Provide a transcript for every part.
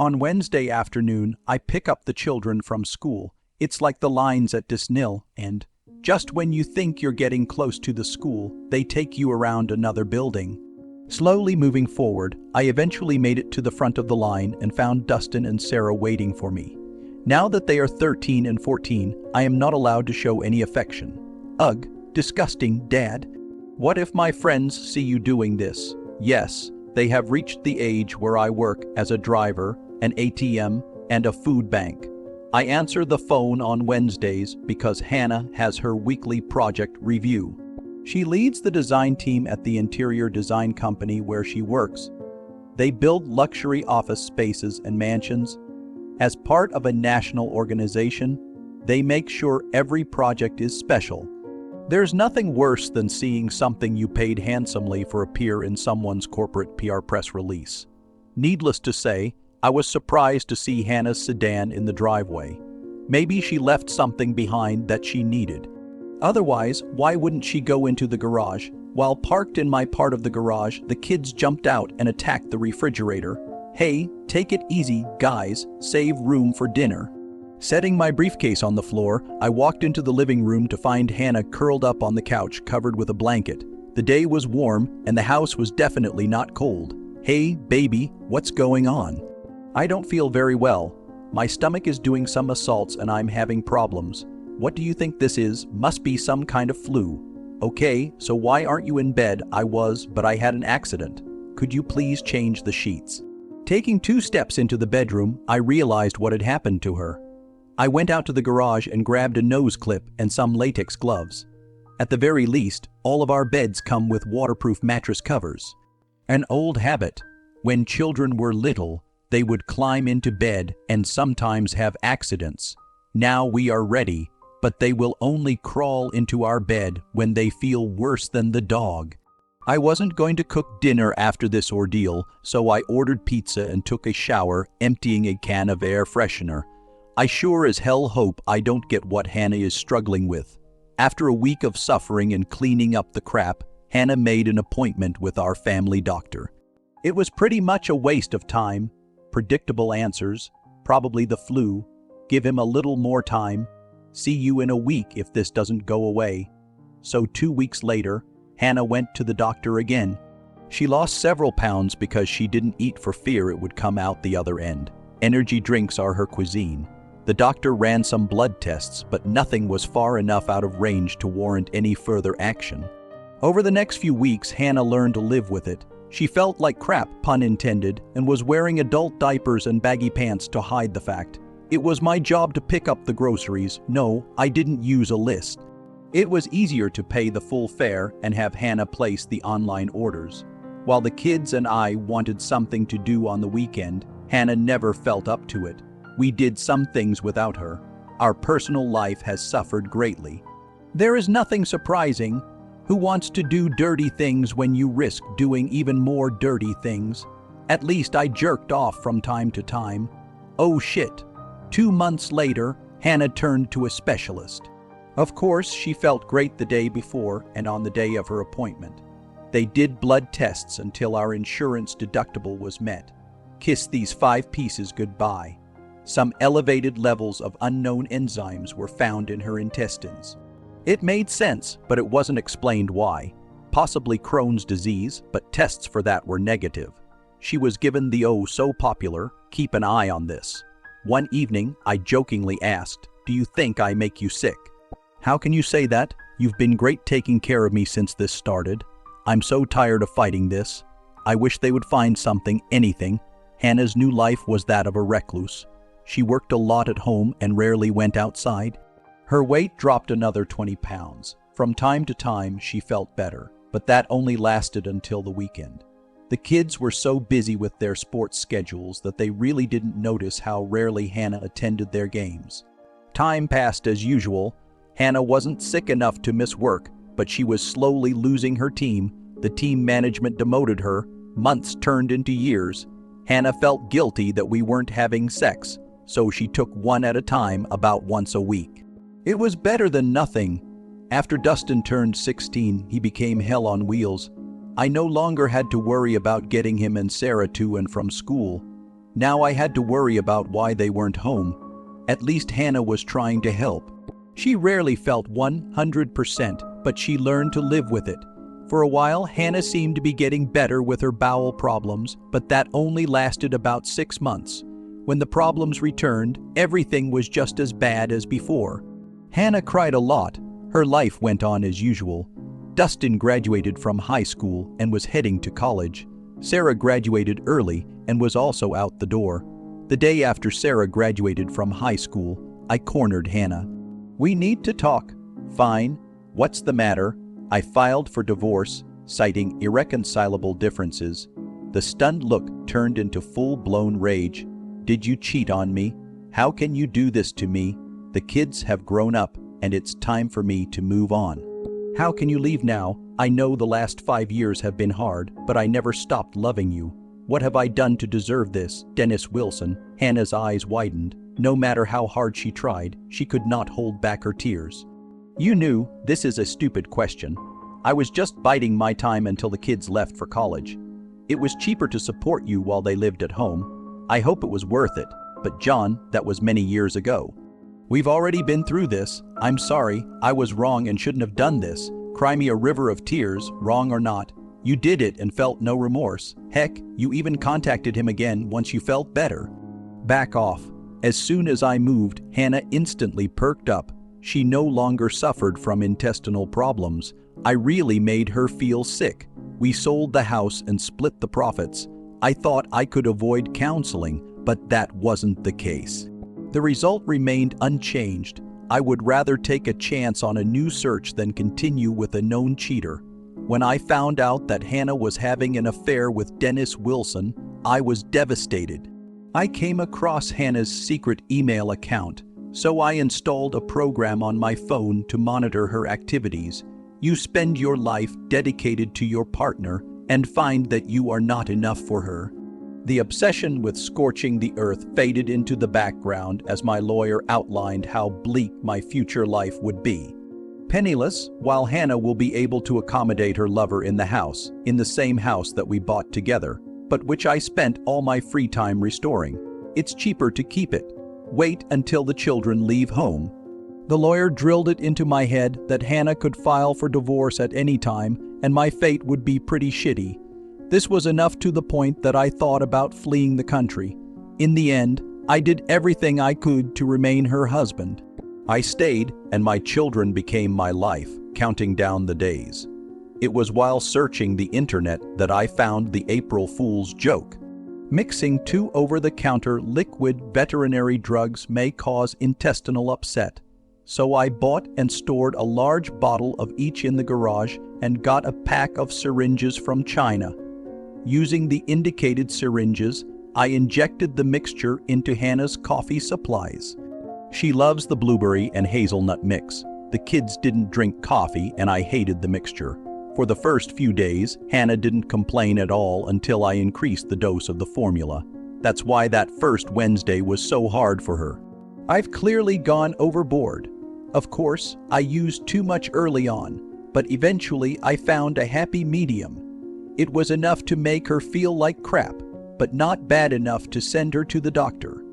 On Wednesday afternoon, I pick up the children from school. It's like the lines at Disney, and just when you think you're getting close to the school, they take you around another building. Slowly moving forward, I eventually made it to the front of the line and found Dustin and Sarah waiting for me. Now that they are 13 and 14, I am not allowed to show any affection. Ugh, disgusting, Dad. What if my friends see you doing this? Yes, they have reached the age where I work as a driver, an ATM, and a food bank. I answer the phone on Wednesdays because Hannah has her weekly project review. She leads the design team at the interior design company where she works. They build luxury office spaces and mansions. As part of a national organization, they make sure every project is special. There's nothing worse than seeing something you paid handsomely for appear in someone's corporate PR press release. Needless to say, I was surprised to see Hannah's sedan in the driveway. Maybe she left something behind that she needed. Otherwise, why wouldn't she go into the garage? While parked in my part of the garage, the kids jumped out and attacked the refrigerator. Hey, take it easy, guys, save room for dinner. Setting my briefcase on the floor, I walked into the living room to find Hannah curled up on the couch covered with a blanket. The day was warm and the house was definitely not cold. Hey, baby, what's going on? I don't feel very well. My stomach is doing some assaults and I'm having problems. What do you think this is? Must be some kind of flu. Okay, so why aren't you in bed? I was, but I had an accident. Could you please change the sheets? Taking 2 steps into the bedroom, I realized what had happened to her. I went out to the garage and grabbed a nose clip and some latex gloves. At the very least, all of our beds come with waterproof mattress covers. An old habit. When children were little, they would climb into bed and sometimes have accidents. Now we are ready, but they will only crawl into our bed when they feel worse than the dog. I wasn't going to cook dinner after this ordeal, so I ordered pizza and took a shower, emptying a can of air freshener. I sure as hell hope I don't get what Hannah is struggling with. After a week of suffering and cleaning up the crap, Hannah made an appointment with our family doctor. It was pretty much a waste of time. Predictable answers, probably the flu. Give him a little more time. See you in a week if this doesn't go away. So 2 weeks later, Hannah went to the doctor again. She lost several pounds because she didn't eat for fear it would come out the other end. Energy drinks are her cuisine. The doctor ran some blood tests, but nothing was far enough out of range to warrant any further action. Over the next few weeks, Hannah learned to live with it. She felt like crap, pun intended, and was wearing adult diapers and baggy pants to hide the fact. It was my job to pick up the groceries. No, I didn't use a list. It was easier to pay the full fare and have Hannah place the online orders. While the kids and I wanted something to do on the weekend, Hannah never felt up to it. We did some things without her. Our personal life has suffered greatly. There is nothing surprising. Who wants to do dirty things when you risk doing even more dirty things? At least I jerked off from time to time. Oh shit. 2 months later, Hannah turned to a specialist. Of course, she felt great the day before and on the day of her appointment. They did blood tests until our insurance deductible was met. Kiss these 5 pieces goodbye. Some elevated levels of unknown enzymes were found in her intestines. It made sense, but it wasn't explained why. Possibly Crohn's disease, but tests for that were negative. She was given the so popular, keep an eye on this. One evening, I jokingly asked, do you think I make you sick? How can you say that? You've been great taking care of me since this started. I'm so tired of fighting this. I wish they would find something, anything. Hannah's new life was that of a recluse. She worked a lot at home and rarely went outside. Her weight dropped another 20 pounds. From time to time, she felt better, but that only lasted until the weekend. The kids were so busy with their sports schedules that they really didn't notice how rarely Hannah attended their games. Time passed as usual. Hannah wasn't sick enough to miss work, but she was slowly losing her team. The team management demoted her. Months turned into years. Hannah felt guilty that we weren't having sex, so she took one at a time about once a week. It was better than nothing. After Dustin turned 16, he became hell on wheels. I no longer had to worry about getting him and Sarah to and from school. Now I had to worry about why they weren't home. At least Hannah was trying to help. She rarely felt 100%, but she learned to live with it. For a while, Hannah seemed to be getting better with her bowel problems, but that only lasted about 6 months. When the problems returned, everything was just as bad as before. Hannah cried a lot. Her life went on as usual. Dustin graduated from high school and was heading to college. Sarah graduated early and was also out the door. The day after Sarah graduated from high school, I cornered Hannah. "We need to talk." "Fine. What's the matter?" I filed for divorce, citing irreconcilable differences. The stunned look turned into full-blown rage. "Did you cheat on me? How can you do this to me? The kids have grown up, and it's time for me to move on." "How can you leave now? I know the last 5 years have been hard, but I never stopped loving you. What have I done to deserve this?" Dennis Wilson. Hannah's eyes widened. No matter how hard she tried, she could not hold back her tears. "You knew. This is a stupid question. I was just biding my time until the kids left for college. It was cheaper to support you while they lived at home. I hope it was worth it. But John, that was many years ago. We've already been through this. I'm sorry. I was wrong and shouldn't have done this. Cry me a river of tears, wrong or not. You did it and felt no remorse. Heck, you even contacted him again once you felt better." "Back off." As soon as I moved, Hannah instantly perked up. She no longer suffered from intestinal problems. I really made her feel sick. We sold the house and split the profits. I thought I could avoid counseling, but that wasn't the case. The result remained unchanged. I would rather take a chance on a new search than continue with a known cheater. When I found out that Hannah was having an affair with Dennis Wilson, I was devastated. I came across Hannah's secret email account, so I installed a program on my phone to monitor her activities. You spend your life dedicated to your partner and find that you are not enough for her. The obsession with scorching the earth faded into the background as my lawyer outlined how bleak my future life would be. Penniless, while Hannah will be able to accommodate her lover in the same house that we bought together, but which I spent all my free time restoring. It's cheaper to keep it. Wait until the children leave home. The lawyer drilled it into my head that Hannah could file for divorce at any time and my fate would be pretty shitty. This was enough to the point that I thought about fleeing the country. In the end, I did everything I could to remain her husband. I stayed, and my children became my life, counting down the days. It was while searching the internet that I found the April Fool's joke. Mixing 2 over-the-counter liquid veterinary drugs may cause intestinal upset. So I bought and stored a large bottle of each in the garage and got a pack of syringes from China. Using the indicated syringes, I injected the mixture into Hannah's coffee supplies. She loves the blueberry and hazelnut mix. The kids didn't drink coffee and I hated the mixture. For the first few days, Hannah didn't complain at all until I increased the dose of the formula. That's why that first Wednesday was so hard for her. I've clearly gone overboard. Of course, I used too much early on, but eventually I found a happy medium. It was enough to make her feel like crap, but not bad enough to send her to the doctor.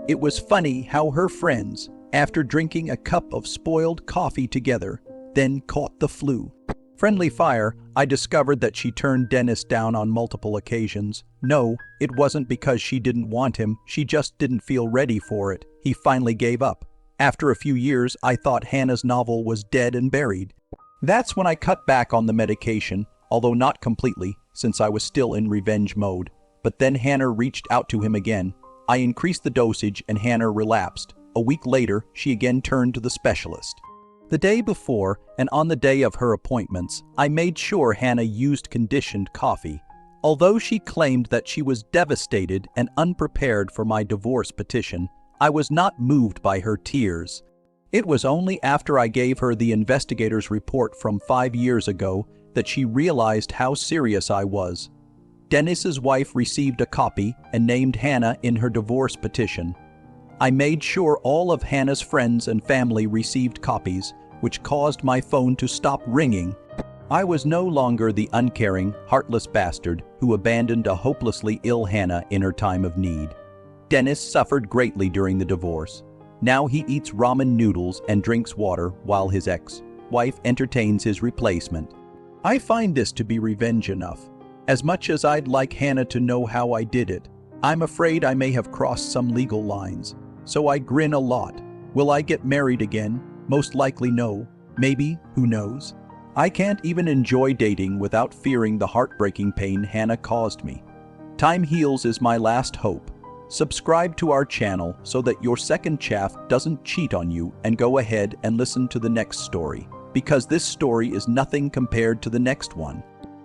It was funny how her friends, after drinking a cup of spoiled coffee together, then caught the flu. Friendly fire, I discovered that she turned Dennis down on multiple occasions. No, it wasn't because she didn't want him, she just didn't feel ready for it. He finally gave up. After a few years, I thought Hannah's novel was dead and buried. That's when I cut back on the medication, although not completely, since I was still in revenge mode. But then Hannah reached out to him again. I increased the dosage and Hannah relapsed. A week later, she again turned to the specialist. The day before, and on the day of her appointments, I made sure Hannah used conditioned coffee. Although she claimed that she was devastated and unprepared for my divorce petition, I was not moved by her tears. It was only after I gave her the investigator's report from 5 years ago that she realized how serious I was. Dennis's wife received a copy and named Hannah in her divorce petition. I made sure all of Hannah's friends and family received copies, which caused my phone to stop ringing. I was no longer the uncaring, heartless bastard who abandoned a hopelessly ill Hannah in her time of need. Dennis suffered greatly during the divorce. Now he eats ramen noodles and drinks water while his ex-wife entertains his replacement. I find this to be revenge enough. As much as I'd like Hannah to know how I did it, I'm afraid I may have crossed some legal lines. So I grin a lot. Will I get married again? Most likely no. Maybe, who knows? I can't even enjoy dating without fearing the heartbreaking pain Hannah caused me. Time heals is my last hope. Subscribe to our channel so that your second chaff doesn't cheat on you, and go ahead and listen to the next story, because this story is nothing compared to the next one.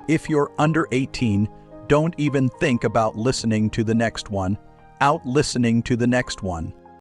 If you're under 18, don't even think about listening to the next one. Out listening to the next one.